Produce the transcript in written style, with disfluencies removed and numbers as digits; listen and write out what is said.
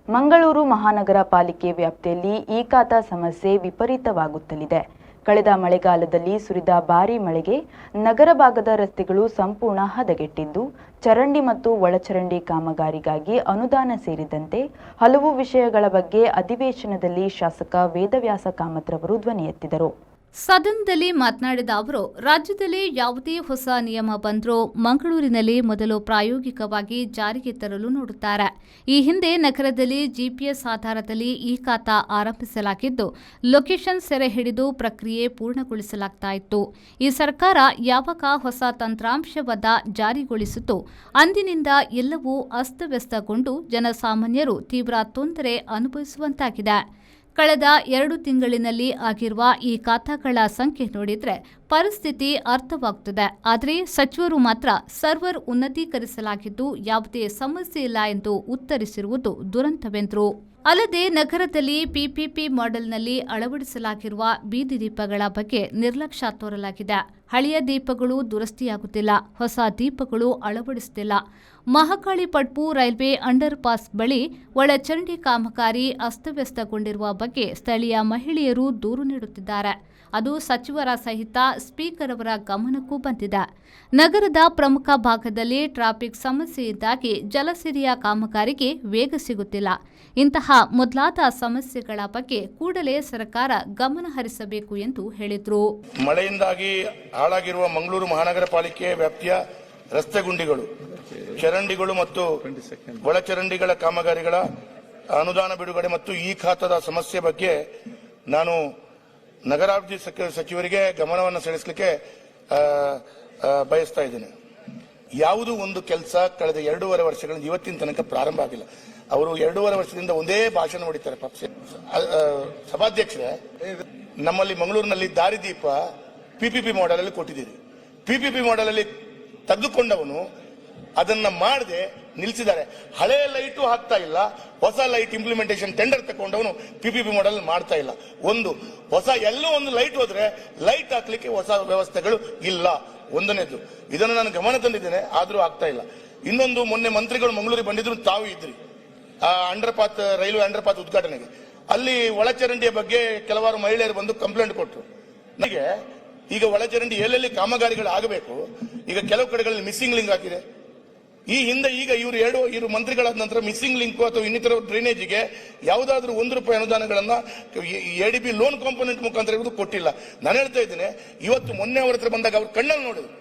ಮಂಗಳೂರು ಮಹಾನಗರ ಪಾಲಿಕೆ ವ್ಯಾಪ್ತಿಯಲ್ಲಿ ಈ ಖಾತಾ ಸಮಸ್ಯೆ ವಿಪರೀತವಾಗುತ್ತಲಿದೆ. ಕಳೆದ ಮಳೆಗಾಲದಲ್ಲಿ ಸುರಿದ ಭಾರೀ ಮಳೆಗೆ ನಗರ ಭಾಗದ ರಸ್ತೆಗಳು ಸಂಪೂರ್ಣ ಹದಗೆಟ್ಟಿದ್ದು, ಚರಂಡಿ ಮತ್ತು ಒಳಚರಂಡಿ ಕಾಮಗಾರಿಗಾಗಿ ಅನುದಾನ ಸೇರಿದಂತೆ ಹಲವು ವಿಷಯಗಳ ಬಗ್ಗೆ ಅಧಿವೇಶನದಲ್ಲಿ ಶಾಸಕ ವೇದವ್ಯಾಸ ಕಾಮತ್ರವರು ಧ್ವನಿ ಎತ್ತಿದರು. ಸದನದಲ್ಲಿ ಮಾತನಾಡಿದ ಅವರು, ರಾಜ್ಯದಲ್ಲಿ ಯಾವುದೇ ಹೊಸ ನಿಯಮ ಬಂದರೂ ಮಂಗಳೂರಿನಲ್ಲಿ ಮೊದಲು ಪ್ರಾಯೋಗಿಕವಾಗಿ ಜಾರಿಗೆ ತರಲು ನೋಡುತ್ತಾರೆ. ಈ ಹಿಂದೆ ನಗರದಲ್ಲಿ ಜಿಪಿಎಸ್ ಆಧಾರದಲ್ಲಿ ಈ ಖಾತಾ ಆರಂಭಿಸಲಾಗಿದ್ದು, ಲೊಕೇಶನ್ ಸೆರೆ ಹಿಡಿದು ಪ್ರಕ್ರಿಯೆ ಪೂರ್ಣಗೊಳಿಸಲಾಗ್ತಾ ಇತ್ತು. ಈ ಸರ್ಕಾರ ಯಾವಾಗ ಹೊಸ ತಂತ್ರಾಂಶವನ್ನ ಜಾರಿಗೊಳಿಸಿತು, ಅಂದಿನಿಂದ ಎಲ್ಲವೂ ಅಸ್ತವ್ಯಸ್ತಗೊಂಡು ಜನಸಾಮಾನ್ಯರು ತೀವ್ರ ತೊಂದರೆ ಅನುಭವಿಸುವಂತಾಗಿದೆ. ಕಳೆದ 2 ತಿಂಗಳಿನಲ್ಲಿ ಆಗಿರುವ ಈ ಖಾತಾಗಳ ಸಂಖ್ಯೆ ನೋಡಿದ್ರೆ ಪರಿಸ್ಥಿತಿ ಅರ್ಥವಾಗುತ್ತದೆ. ಆದರೆ ಸಚಿವರು ಮಾತ್ರ ಸರ್ವರ್ ಉನ್ನತೀಕರಿಸಲಾಗಿದ್ದು ಯಾವುದೇ ಸಮಸ್ಯೆ ಇಲ್ಲ ಎಂದು ಉತ್ತರಿಸಿರುವುದು ದುರಂತವೆಂದರು. ಅಲ್ಲದೆ ನಗರದಲ್ಲಿ ಪಿಪಿಪಿ ಮಾಡೆಲ್ನಲ್ಲಿ ಅಳವಡಿಸಲಾಗಿರುವ ಬೀದಿ ದೀಪಗಳ ಬಗ್ಗೆ ನಿರ್ಲಕ್ಷ್ಯ ತೋರಲಾಗಿದೆ. ಹಳೆಯ ದೀಪಗಳು ದುರಸ್ತಿಯಾಗುತ್ತಿಲ್ಲ, ಹೊಸ ದೀಪಗಳು ಅಳವಡಿಸುತ್ತಿಲ್ಲ. Mahakali Padpu railway underpass ಬಳಿ ಒಳಚರಂಡಿ ಕಾಮಗಾರಿ ಅಸ್ತವ್ಯಸ್ತಗೊಂಡಿರುವ ಬಗ್ಗೆ ಸ್ಥಳೀಯ ಮಹಿಳೆಯರು ದೂರು ನೀಡುತ್ತಿದ್ದಾರೆ. ಅದು ಸಚಿವರ ಸಹಿತ ಸ್ಪೀಕರ್ ಅವರ ಗಮನಕ್ಕೂ ಬಂದಿದೆ. ನಗರದ ಪ್ರಮುಖ ಭಾಗದಲ್ಲಿ ಟ್ರಾಫಿಕ್ ಸಮಸ್ಯೆಯಿಂದಾಗಿ ಜಲಸಿರಿಯ ಕಾಮಗಾರಿಗೆ ವೇಗ ಸಿಗುತ್ತಿಲ್ಲ. ಇಂತಹ ಮೊದಲಾದ ಸಮಸ್ಯೆಗಳ ಬಗ್ಗೆ ಕೂಡಲೇ ಸರ್ಕಾರ ಗಮನ ಹರಿಸಬೇಕು ಎಂದು ಹೇಳಿದರು. ಮಳೆಯಿಂದಾಗಿ ಹಾಳಾಗಿರುವ ಮಂಗಳೂರು ಮಹಾನಗರ ಪಾಲಿಕೆ ವ್ಯಾಪ್ತಿಯ ರಸ್ತೆ ಗುಂಡಿಗಳು, ಚರಂಡಿಗಳು ಮತ್ತು ಒಳಚರಂಡಿಗಳ ಕಾಮಗಾರಿಗಳ ಅನುದಾನ ಬಿಡುಗಡೆ ಮತ್ತು ಈ ಖಾತಾದ ಸಮಸ್ಯೆ ಬಗ್ಗೆ ನಾನು ನಗರಾಭಿವೃದ್ಧಿ ಸಚಿವರಿಗೆ ಗಮನವನ್ನು ಸೆಳೆಸಲಿಕ್ಕೆ ಬಯಸ್ತಾ ಇದ್ದೇನೆ. ಯಾವುದೂ ಒಂದು ಕೆಲಸ ಕಳೆದ 2.5 ವರ್ಷಗಳಿಂದ ಇವತ್ತಿನ ತನಕ ಪ್ರಾರಂಭ ಆಗಿಲ್ಲ. ಅವರು 2.5 ವರ್ಷದಿಂದ ಒಂದೇ ಭಾಷಣ ಹೊಡಿತಾರೆ. ಸಭಾಧ್ಯಕ್ಷರೇ, ನಮ್ಮಲ್ಲಿ ಮಂಗಳೂರಿನಲ್ಲಿ ದಾರಿದೀಪ ಪಿಪಿಪಿ ಮಾಡೆಲ್ ಅಲ್ಲಿ ಕೊಟ್ಟಿದ್ದೀರಿ. ಪಿಪಿಪಿ ಮಾಡೆಲ್ ಅಲ್ಲಿ ತೆಗೆದುಕೊಂಡವನು ಅದನ್ನ ಮಾಡದೆ ನಿಲ್ಲಿಸಿದ್ದಾರೆ. ಹಳೆ ಲೈಟು ಹಾಕ್ತಾ ಇಲ್ಲ, ಹೊಸ ಲೈಟ್ ಇಂಪ್ಲಿಮೆಂಟೇಷನ್ ಟೆಂಡರ್ ತಗೊಂಡವನು ಪಿಪಿಪಿ ಮಾಡೆಲ್ ಮಾಡ್ತಾ ಇಲ್ಲ. ಹೊಸ ಎಲ್ಲೋ ಒಂದು ಲೈಟ್ ಹೋದ್ರೆ ಲೈಟ್ ಹಾಕ್ಲಿಕ್ಕೆ ಹೊಸ ವ್ಯವಸ್ಥೆಗಳು ಇಲ್ಲ. ಒಂದನೇದು ಇದನ್ನು ನಾನು ಗಮನ ತಂದಿದ್ದೇನೆ, ಆದ್ರೂ ಆಗ್ತಾ ಇಲ್ಲ. ಇನ್ನೊಂದು, ಮೊನ್ನೆ ಮಂತ್ರಿಗಳು ಮಂಗಳೂರಿಗೆ ಬಂದಿದ್ರು, ತಾವು ಇದ್ರಿ ಅಂಡರ್ಪಾತ್, ರೈಲ್ವೆ ಅಂಡರ್ಪಾತ್ ಉದ್ಘಾಟನೆಗೆ. ಅಲ್ಲಿ ಒಳಚರಂಡಿಯ ಬಗ್ಗೆ ಕೆಲವಾರು ಮಹಿಳೆಯರು ಬಂದು ಕಂಪ್ಲೇಂಟ್ ಕೊಟ್ಟರು. ನನಗೆ ಈಗ ಒಳಚರಂಡಿ ಎಲ್ಲೆಲ್ಲಿ ಕಾಮಗಾರಿಗಳು ಆಗಬೇಕು, ಈಗ ಕೆಲವು ಕಡೆಗಳಲ್ಲಿ ಮಿಸ್ಸಿಂಗ್ ಲಿಂಕ್ ಹಾಕಿದೆ. ಈ ಹಿಂದೆ ಈಗ ಇವರು ಮಂತ್ರಿಗಳಾದ ನಂತರ ಮಿಸ್ಸಿಂಗ್ ಲಿಂಕ್ ಅಥವಾ ಇನ್ನಿತರ ಡ್ರೈನೇಜಿಗೆ ಯಾವುದಾದ್ರೂ ₹1 ಅನುದಾನಗಳನ್ನ ಎಡಿಬಿ ಲೋನ್ ಕಾಂಪೋನೆಂಟ್ ಮುಖಾಂತರ ಕೊಟ್ಟಿಲ್ಲ. ನಾನು ಹೇಳ್ತಾ ಇದ್ದೇನೆ, ಇವತ್ತು ಮೊನ್ನೆ ಅವರ ಹತ್ರ ಬಂದಾಗ ಅವ್ರು ಕಣ್ಣಲ್ಲಿ ನೋಡಿದ್ರು,